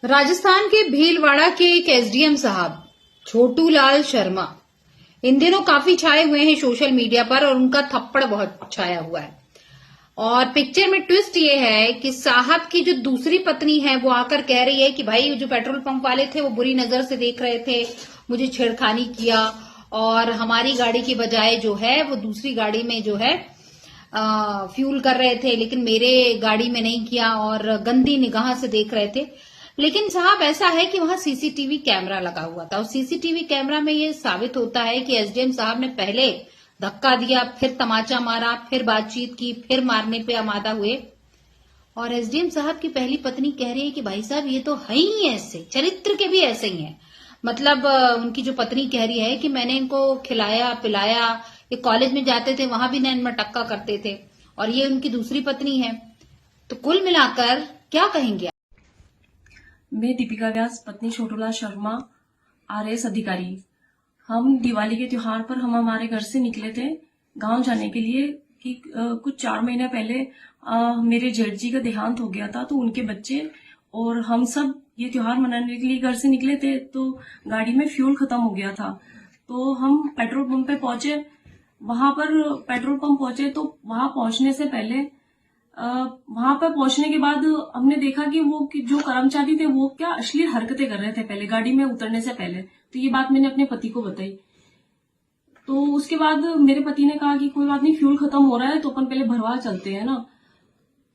राजस्थान के भीलवाड़ा के एक एसडीएम साहब छोटू लाल शर्मा इन दिनों काफी छाए हुए हैं सोशल मीडिया पर और उनका थप्पड़ बहुत छाया हुआ है। और पिक्चर में ट्विस्ट ये है कि साहब की जो दूसरी पत्नी है वो आकर कह रही है कि भाई जो पेट्रोल पंप वाले थे वो बुरी नजर से देख रहे थे, मुझे छेड़खानी किया और हमारी गाड़ी की बजाय जो है वो दूसरी गाड़ी में जो है फ्यूल कर रहे थे, लेकिन मेरे गाड़ी में नहीं किया और गंदी निगाह से देख रहे थे। लेकिन साहब ऐसा है कि वहां सीसीटीवी कैमरा लगा हुआ था और सीसीटीवी कैमरा में ये साबित होता है कि एसडीएम साहब ने पहले धक्का दिया, फिर तमाचा मारा, फिर बातचीत की, फिर मारने पे आमादा हुए। और एसडीएम साहब की पहली पत्नी कह रही है कि भाई साहब ये तो है ही ऐसे, चरित्र के भी ऐसे ही हैं। मतलब उनकी जो पत्नी कह रही है कि मैंने इनको खिलाया पिलाया, ये कॉलेज में जाते थे वहां भी नैन मटक्का करते थे, और ये उनकी दूसरी पत्नी है। तो कुल मिलाकर क्या कहेंगे? मैं दीपिका व्यास, पत्नी छोटूलाल शर्मा, आरएएस अधिकारी। हम दिवाली के त्योहार पर हम हमारे घर से निकले थे गांव जाने के लिए कि कुछ 4 महीने पहले मेरे जेठ जी का देहांत हो गया था, तो उनके बच्चे और हम सब ये त्योहार मनाने के लिए घर से निकले थे। तो गाड़ी में फ्यूल खत्म हो गया था, तो हम पेट्रोल पंप पे पहुंचे। वहां पर पेट्रोल पंप पहुंचे तो वहां पहुंचने से पहले वहां पर पहुंचने के बाद हमने देखा कि वो जो कर्मचारी थे वो क्या अश्लील हरकतें कर रहे थे पहले गाड़ी में उतरने से पहले। तो ये बात मैंने अपने पति को बताई। तो उसके बाद मेरे पति ने कहा कि कोई बात नहीं, फ्यूल खत्म हो रहा है तो अपन पहले भरवा चलते हैं ना।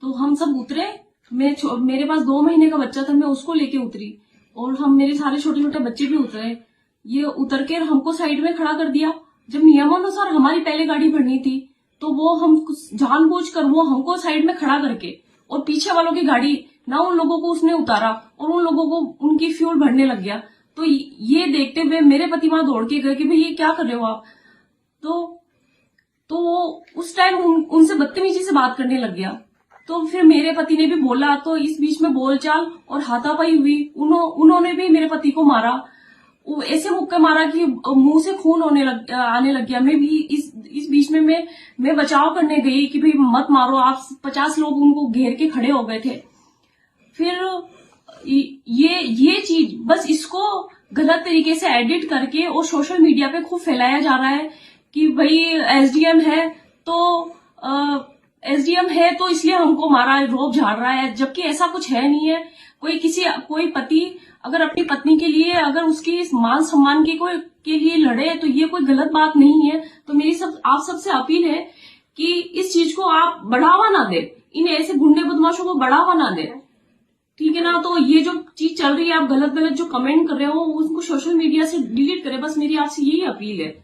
तो हम सब उतरे। मेरे पास 2 महीने का बच्चा था, मैं उसको लेके उतरी और हम मेरे सारे छोटे छोटे बच्चे भी उतरे। ये उतर के हमको साइड में खड़ा कर दिया। जब नियमानुसार हमारी पहले गाड़ी भरनी थी तो वो हम जानबूझकर वो हमको साइड में खड़ा करके और पीछे वालों की गाड़ी ना उन लोगों को उसने उतारा और उन लोगों को उनकी फ्यूल भरने लग गया। तो ये देखते हुए मेरे पति वहां दौड़ के गए कि भाई ये क्या कर रहे हो आप। तो वो उस टाइम उनसे बदतमीजी से बात करने लग गया। तो फिर मेरे पति ने भी बोला, तो इस बीच में बोलचाल और हाथापाई हुई। उन्होंने भी मेरे पति को मारा, ऐसे मुक्के मारा कि मुंह से खून आने लग गया। मैं भी इस बीच में मैं बचाव करने गई कि भाई मत मारो आप। 50 लोग उनको घेर के खड़े हो गए थे। फिर ये चीज बस इसको गलत तरीके से एडिट करके और सोशल मीडिया पे खूब फैलाया जा रहा है कि भाई एसडीएम है तो इसलिए हमको मारा, रोब झाड़ रहा है, जबकि ऐसा कुछ है नहीं है। कोई पति अगर अपनी पत्नी के लिए अगर उसकी मान सम्मान के लिए लड़े तो ये कोई गलत बात नहीं है। तो मेरी आप सबसे अपील है कि इस चीज को आप बढ़ावा ना दे, इन ऐसे गुंडे बदमाशों को बढ़ावा ना दे, ठीक है ना। तो ये जो चीज चल रही है, आप गलत गलत जो कमेंट कर रहे हो उसको सोशल मीडिया से डिलीट करें, बस मेरी आपसे यही अपील है।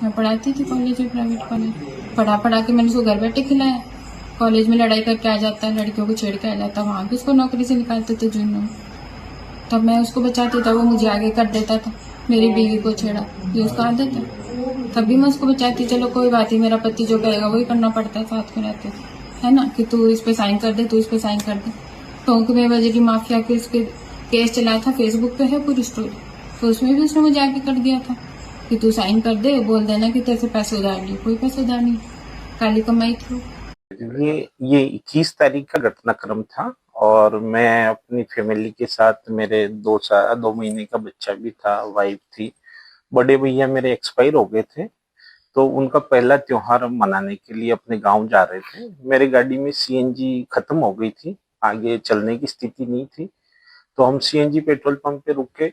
मैं पढ़ाती थी कॉलेज में, प्राइवेट कॉलेज। पढ़ा के मैंने उसको घर बैठे खिलाया। कॉलेज में लड़ाई करके आ जाता है, लड़कियों को छेड़ के आ जाता, वहां भी उसको नौकरी से निकालते थे जूनियर। तब मैं उसको बचाती था, वो मुझे आगे कर देता था। मेरी बीवी को छेड़ा, ये उसका आदत है। तब भी मैं उसको बचाती, चलो कोई बात ही, मेरा पति जो कहेगा वही करना पड़ता है, साथ में रहते है ना, कि तू इस पे साइन कर दे, तू इस पे साइन कर दे। टोंक में बजरी माफिया के उसके केस चलाया था, फेसबुक पे है पूरी स्टोरी। तो उसमें भी उसने मुझे आगे कर दिया था कि तू साइन कर दे, बोल देना कि तेरे से पैसे उधार लिए। कोई पैसे उधार नहीं, काली कमाई थी। ये 21 तारीख का घटनाक्रम था और मैं अपनी फैमिली के साथ, मेरे 2 महीने का बच्चा भी था, वाइफ थी। बड़े भैया मेरे एक्सपायर हो गए थे, तो उनका पहला त्योहार हम मनाने के लिए अपने गांव जा रहे थे। मेरी गाड़ी में सीएनजी खत्म हो गई थी, आगे चलने की स्थिति नहीं थी, तो हम सीएनजी पेट्रोल पंप पे रुके।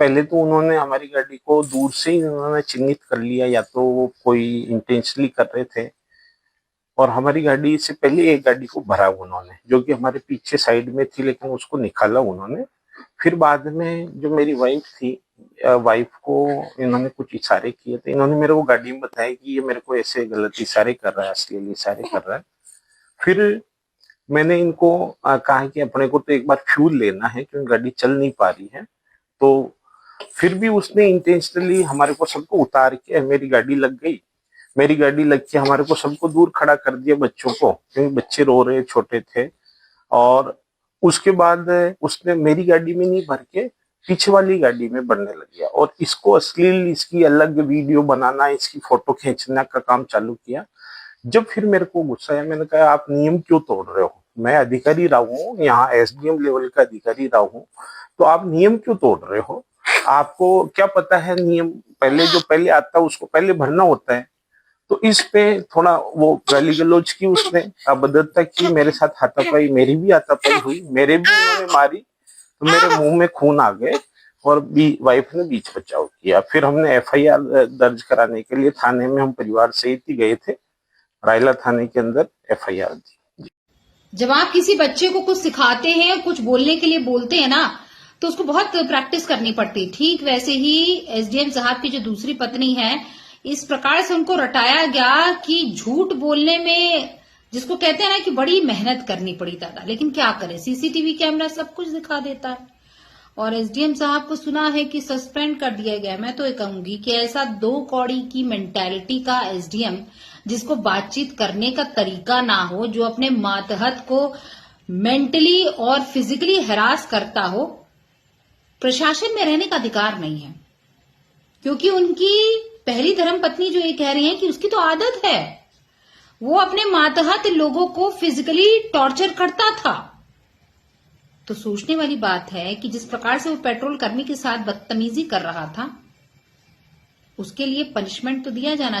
पहले तो उन्होंने हमारी गाड़ी को दूर से ही उन्होंने चिन्हित कर लिया, या तो वो कोई इंटेंशनली कर रहे थे, और हमारी गाड़ी से पहले एक गाड़ी को भरा उन्होंने, जो कि हमारे पीछे साइड में थी, लेकिन उसको निकाला उन्होंने। फिर बाद में जो मेरी वाइफ थी, वाइफ को इन्होंने कुछ इशारे किए थे। इन्होंने मेरे को गाड़ी में बताया कि ये मेरे को ऐसे गलत इशारे कर रहा है, अश्लील इशारे कर रहा है। फिर मैंने इनको कहा कि अपने को तो एक बार फ्यूल लेना है क्योंकि गाड़ी चल नहीं पा रही है। तो फिर भी उसने इंटेंशनली हमारे को सबको उतार के मेरी गाड़ी लग गई। मेरी गाड़ी लग के हमारे को सबको दूर खड़ा कर दिया, बच्चों को, क्योंकि बच्चे रो रहे छोटे थे। और उसके बाद उसने मेरी गाड़ी में नहीं भर के पीछे वाली गाड़ी में भरने लग गया और इसको अश्लील, इसकी अलग वीडियो बनाना, इसकी फोटो खींचने का काम चालू किया। जब फिर मेरे को गुस्सा आया, मैंने कहा आप नियम क्यों तोड़ रहे हो? मैं अधिकारी रहा हूँ, यहाँ एसडीएम लेवल का अधिकारी रहा हूँ, तो आप नियम क्यों तोड़ रहे हो? आपको क्या पता है नियम? पहले आता है उसको पहले भरना होता है। तो इस पे थोड़ा वो गाली गलौज की, उसने अभद्रता की, मेरे साथ हाथापाई, मेरी भी हाथापाई हुई, मेरे भी उन्होंने मारी, तो मेरे मुंह में खून आ गए और वाइफ ने बीच बचाव किया। फिर हमने एफआईआर दर्ज कराने के लिए थाने में हम परिवार सहित ही गए थे, रायला थाने के अंदर एफआईआर दी। जब आप किसी बच्चे को कुछ सिखाते हैं, कुछ बोलने के लिए बोलते हैं ना, तो उसको बहुत प्रैक्टिस करनी पड़ती है। ठीक वैसे ही एसडीएम साहब की जो दूसरी पत्नी है, इस प्रकार से उनको रटाया गया कि झूठ बोलने में, जिसको कहते हैं ना कि बड़ी मेहनत करनी पड़ी दादा, लेकिन क्या करें, सीसीटीवी कैमरा सब कुछ दिखा देता है। और एसडीएम साहब को सुना है कि सस्पेंड कर दिया गया। मैं तो ये कहूंगी कि ऐसा 2 कौड़ी की मेंटालिटी का एसडीएम, जिसको बातचीत करने का तरीका ना हो, जो अपने मातहत को मेंटली और फिजिकली हैरास करता हो, प्रशासन में रहने का अधिकार नहीं है। क्योंकि उनकी पहली धर्मपत्नी जो ये कह रही है कि उसकी तो आदत है, वो अपने मातहत लोगों को फिजिकली टॉर्चर करता था। तो सोचने वाली बात है कि जिस प्रकार से वो पेट्रोल कर्मी के साथ बदतमीजी कर रहा था, उसके लिए पनिशमेंट तो दिया जाना चाहिए।